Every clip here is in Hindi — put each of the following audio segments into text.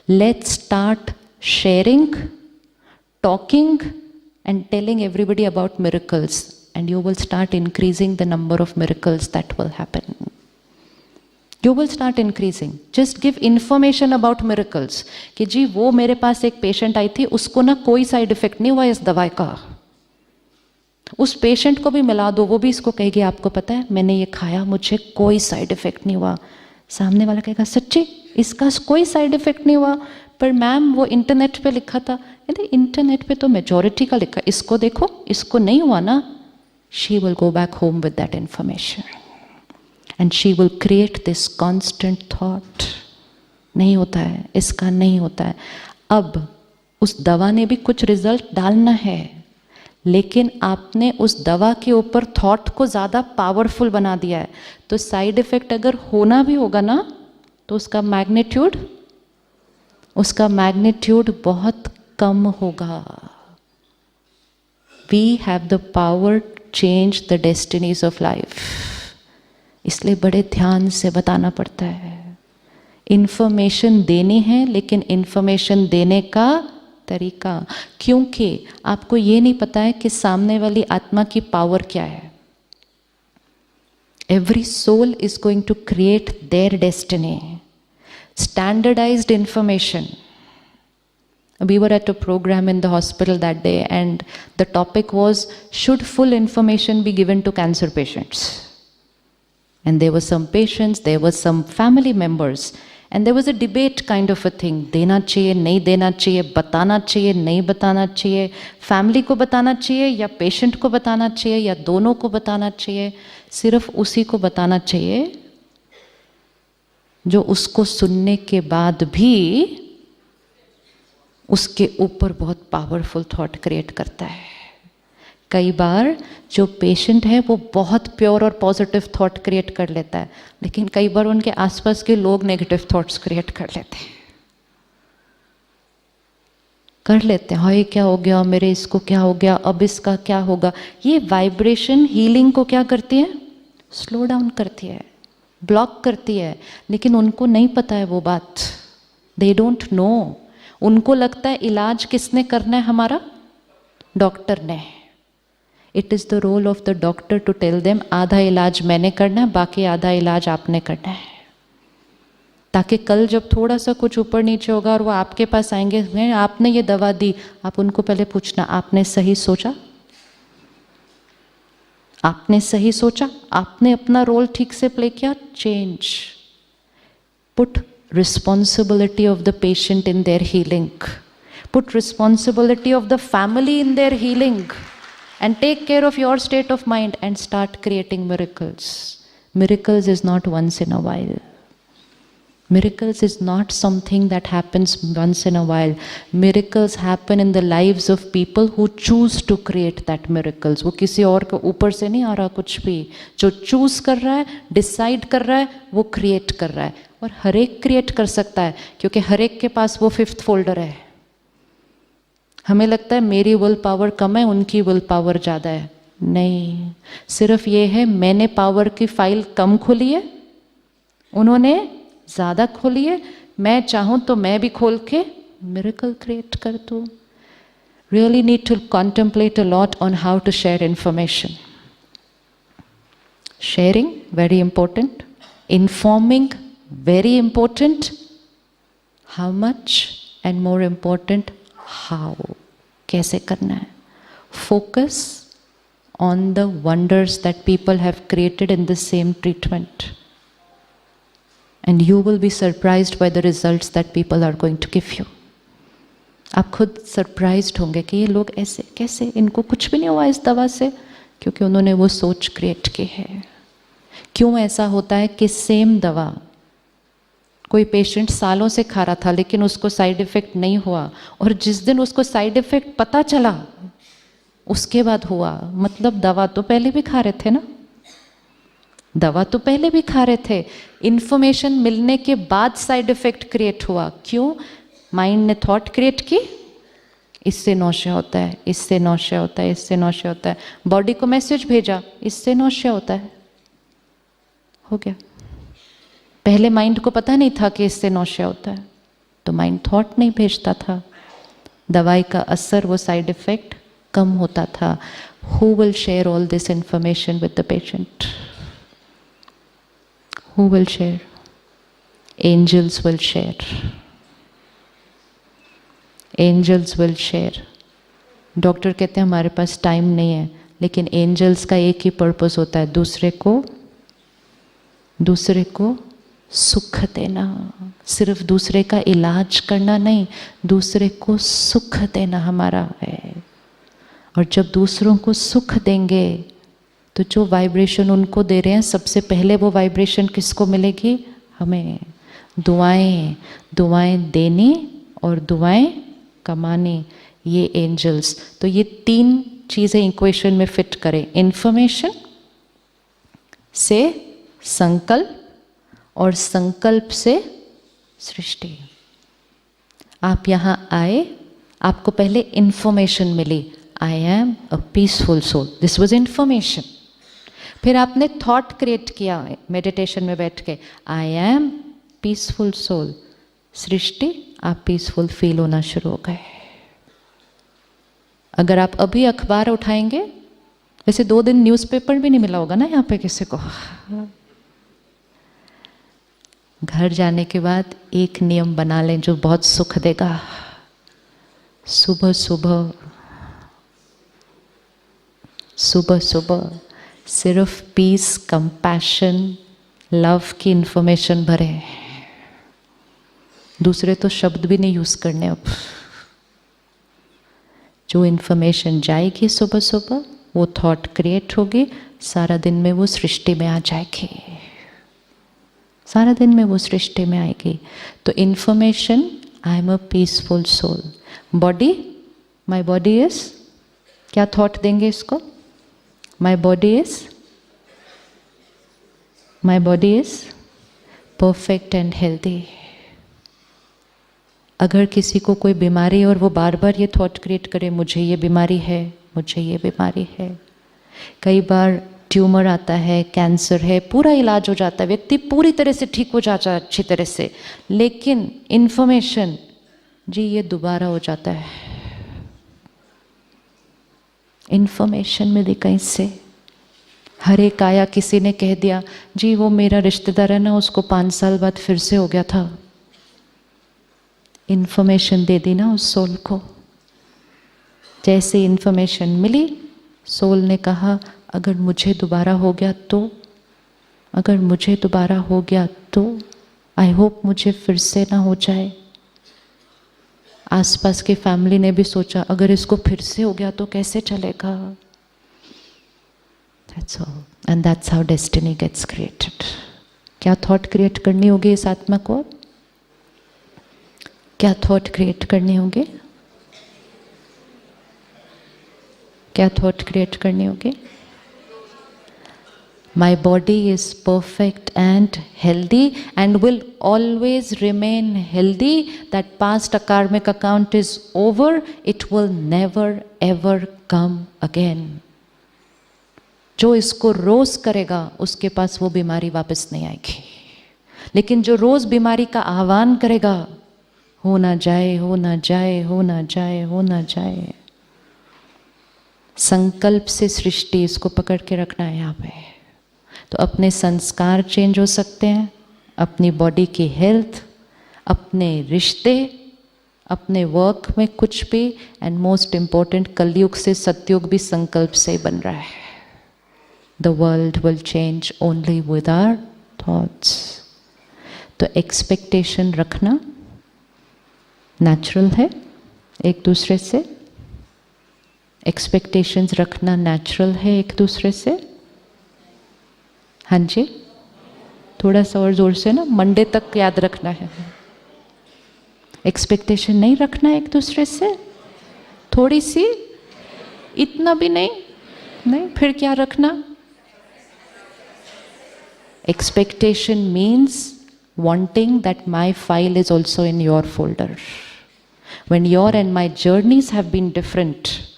Let's start sharing, talking and telling everybody about miracles, and you will start increasing the number of miracles that will happen. You will start increasing. Just give information about miracles कि जी वो मेरे पास एक पेशेंट आई थी, उसको ना कोई साइड इफेक्ट नहीं हुआ इस दवाई का, उस पेशेंट को भी मिला दो, वो भी इसको कहेगी आपको पता है मैंने ये खाया, मुझे कोई साइड इफेक्ट नहीं हुआ। सामने वाला कहेगा सच्ची इसका कोई साइड इफेक्ट नहीं हुआ, पर मैम वो इंटरनेट पे लिखा था। इंटरनेट पे तो मेजॉरिटी का लिखा, इसको देखो इसको नहीं हुआ ना। She will go back home with that information and she will create this constant thought, नहीं होता है, इसका नहीं होता है। अब उस दवा ने भी कुछ रिजल्ट डालना है, लेकिन आपने उस दवा के ऊपर थॉट को ज़्यादा पावरफुल बना दिया है, तो साइड इफ़ेक्ट अगर होना भी होगा ना तो उसका मैग्नीट्यूड बहुत कम होगा। We have the power to change the destinies of life, इसलिए बड़े ध्यान से बताना पड़ता है। इन्फॉर्मेशन देनी है, लेकिन इन्फॉर्मेशन देने का तरीका, क्योंकि आपको ये नहीं पता है कि सामने वाली आत्मा की पावर क्या है। Every soul is going to create their destiny. Standardized information. We were at a program in the hospital that day and the topic was, should full information be given to cancer patients? And there were some patients, there were some family members, and there was a debate kind of a thing, देना चाहिए नहीं देना चाहिए, बताना चाहिए नहीं बताना चाहिए, फैमिली को बताना चाहिए या पेशेंट को बताना चाहिए या दोनों को बताना चाहिए। सिर्फ उसी को बताना चाहिए जो उसको सुनने के बाद भी उसके ऊपर बहुत पावरफुल थॉट क्रिएट करता है। कई बार जो पेशेंट है वो बहुत प्योर और पॉजिटिव थॉट क्रिएट कर लेता है, लेकिन कई बार उनके आसपास के लोग नेगेटिव थॉट्स क्रिएट कर लेते हैं, हाय क्या हो गया मेरे, इसको क्या हो गया, अब इसका क्या होगा। ये वाइब्रेशन हीलिंग को क्या करती है, स्लो डाउन करती है, ब्लॉक करती है, लेकिन उनको नहीं पता है वो बात। They don't know. उनको लगता है इलाज किसने करना है, हमारा डॉक्टर ने। It is the role of the doctor to tell them आधा इलाज मैंने करना है, बाकी आधा इलाज आपने करना है, ताकि कल जब थोड़ा सा कुछ ऊपर नीचे होगा और वो आपके पास आएंगे, आपने ये दवा दी, आप उनको पहले पूछना आपने सही सोचा, आपने सही सोचा, आपने अपना रोल ठीक से प्ले किया। Change, put responsibility of the patient in their healing, put responsibility of the family in their healing, and take care of your state of mind and start creating miracles. Miracles is not once in a while. Miracles is not something that happens once in a while. Miracles happen in the lives of people who choose to create that miracles. वो किसी और के ऊपर से नहीं आ रहा कुछ भी, जो चूज कर रहा है, डिसाइड कर रहा है, वो क्रिएट कर रहा है। और हर एक क्रिएट कर सकता है, क्योंकि हर एक के पास वो 5th फोल्डर है। हमें लगता है मेरी विल पावर कम है, उनकी विल पावर ज़्यादा है। नहीं, सिर्फ ये है मैंने पावर की फाइल कम खोली है, उन्होंने ज़्यादा खोली है। मैं चाहूँ तो मैं भी खोल के मिरेकल क्रिएट कर दूँ। Really need to contemplate a lot on how to share information. Sharing very important, informing very important, how much, and more important, how, कैसे करना है। Focus on the wonders that people have created in the same treatment, and you will be surprised by the results that people are going to give you. आप खुद सरप्राइज्ड होंगे कि ये लोग ऐसे कैसे, इनको कुछ भी नहीं हुआ इस दवा से, क्योंकि उन्होंने वो सोच क्रिएट की है। क्यों ऐसा होता है कि सेम दवा कोई पेशेंट सालों से खा रहा था लेकिन उसको साइड इफ़ेक्ट नहीं हुआ, और जिस दिन उसको साइड इफ़ेक्ट पता चला उसके बाद हुआ। मतलब दवा तो पहले भी खा रहे थे ना, दवा तो पहले भी खा रहे थे, इन्फॉर्मेशन मिलने के बाद साइड इफ़ेक्ट क्रिएट हुआ। क्यों? माइंड ने थॉट क्रिएट की, इससे नौशा होता है, इससे नौशा होता है, इससे नौशा होता है। बॉडी को मैसेज भेजा, इससे नौशा होता है, हो गया। पहले माइंड को पता नहीं था कि इससे नौशा होता है, तो माइंड थॉट नहीं भेजता था, दवाई का असर, वो साइड इफेक्ट कम होता था. Who will share all this information with the patient? Who will share? Angels will share. Angels will share. Doctor कहते हैं हमारे पास टाइम नहीं है, लेकिन एंजल्स का एक ही पर्पस होता है, दूसरे को सुख देना. सिर्फ दूसरे का इलाज करना नहीं, दूसरे को सुख देना हमारा है. और जब दूसरों को सुख देंगे तो जो वाइब्रेशन उनको दे रहे हैं, सबसे पहले वो वाइब्रेशन किसको मिलेगी? हमें. दुआएं देनी और दुआएं कमानी, ये एंजल्स. तो ये 3 चीज़ें इक्वेशन में फिट करें. इन्फॉर्मेशन से संकल्प और संकल्प से सृष्टि. आप यहाँ आए, आपको पहले इन्फॉर्मेशन मिली, I am a peaceful soul. This was information. फिर आपने थॉट क्रिएट किया मेडिटेशन में बैठ के, आई एम पीसफुल सोल. सृष्टि, आप पीसफुल फील होना शुरू हो गए. अगर आप अभी अखबार उठाएंगे, वैसे 2 दिन न्यूज़पेपर भी नहीं मिला होगा ना यहाँ पे किसी को. घर जाने के बाद एक नियम बना लें जो बहुत सुख देगा. सुबह सुबह सिर्फ पीस, कंपैशन, लव की इंफॉर्मेशन भरे. दूसरे तो शब्द भी नहीं यूज़ करने. अब जो इंफॉर्मेशन जाएगी सुबह वो थॉट क्रिएट होगी, सारा दिन में वो सृष्टि में आ जाएगी, सारा दिन में वो सृष्टि में आएगी. तो information, I am a peaceful soul. Body, my body is, क्या थॉट देंगे इसको? My body is perfect and healthy. अगर किसी को कोई बीमारी और वो बार बार ये थॉट क्रिएट करे, मुझे ये बीमारी है, मुझे ये बीमारी है. कई बार ट्यूमर आता है, कैंसर है, पूरा इलाज हो जाता है, व्यक्ति पूरी तरह से ठीक हो जाता है अच्छी तरह से, लेकिन इन्फॉर्मेशन, जी ये दोबारा हो जाता है. इन्फॉर्मेशन मिली कहीं से. हर एक आया, किसी ने कह दिया जी वो मेरा रिश्तेदार है ना, उसको 5 साल बाद फिर से हो गया था. इन्फॉर्मेशन दे दी ना उस सोल को. जैसे इन्फॉर्मेशन मिली, सोल ने कहा अगर मुझे दोबारा हो गया तो, आई होप मुझे फिर से ना हो जाए. आसपास के फैमिली ने भी सोचा अगर इसको फिर से हो गया तो कैसे चलेगा. That's all. And that's how destiny gets created. क्या थॉट क्रिएट करनी होगी इस आत्मा को? क्या थॉट क्रिएट करनी होगी? क्या थॉट क्रिएट करनी होगी? My body is perfect and healthy and will always remain healthy. That past karmic account is over. It will never ever come again. जो इसको रोज करेगा उसके पास वो बीमारी वापस नहीं आएगी. लेकिन जो रोज बीमारी का आह्वान करेगा, हो ना जाए, हो ना जाए, हो ना जाए, हो ना जाए, संकल्प से सृष्टि, इसको पकड़ के रखना है यहाँ पे. तो अपने संस्कार चेंज हो सकते हैं, अपनी बॉडी की हेल्थ, अपने रिश्ते, अपने वर्क में कुछ भी, एंड मोस्ट इम्पॉर्टेंट कलयुग से सतयुग भी संकल्प से ही बन रहा है. The world will change only with our thoughts. तो एक्सपेक्टेशन रखना नेचुरल है एक दूसरे से. एक्सपेक्टेशंस रखना नेचुरल है एक दूसरे से. हाँ जी, थोड़ा सा और जोर से ना, मंडे तक याद रखना है. एक्सपेक्टेशन नहीं रखना एक दूसरे से, थोड़ी सी, इतना भी नहीं, फिर क्या रखना? Expectation means wanting that my file is also in your folder. When your and my journeys have been different,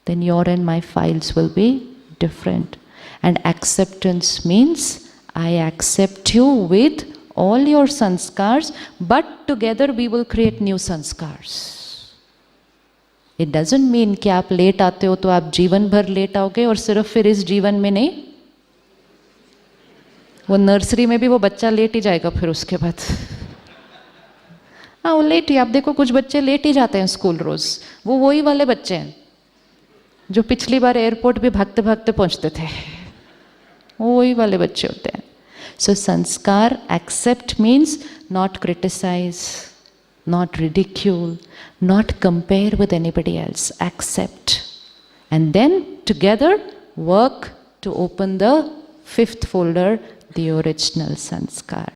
then your and my files will be different. And acceptance means I accept you with all your sanskars, but together we will create new sanskars. It doesn't mean कि आप लेट आते हो तो आप जीवन भर लेट आओगे और सिर्फ फिर इस जीवन में नहीं, वो नर्सरी में भी वो बच्चा लेट ही जाएगा फिर उसके बाद। हाँ, वो लेट ही, आप देखो कुछ बच्चे लेट ही जाते हैं स्कूल रोज, वो वही वाले बच्चे हैं जो पिछली बार एयरपोर्ट भी भागते भागते पहुंचते थे, वो वही वाले बच्चे होते हैं। So sanskar accept means not criticize, not ridicule, not compare with anybody else, accept. And then together work to open the fifth folder, the original sanskar.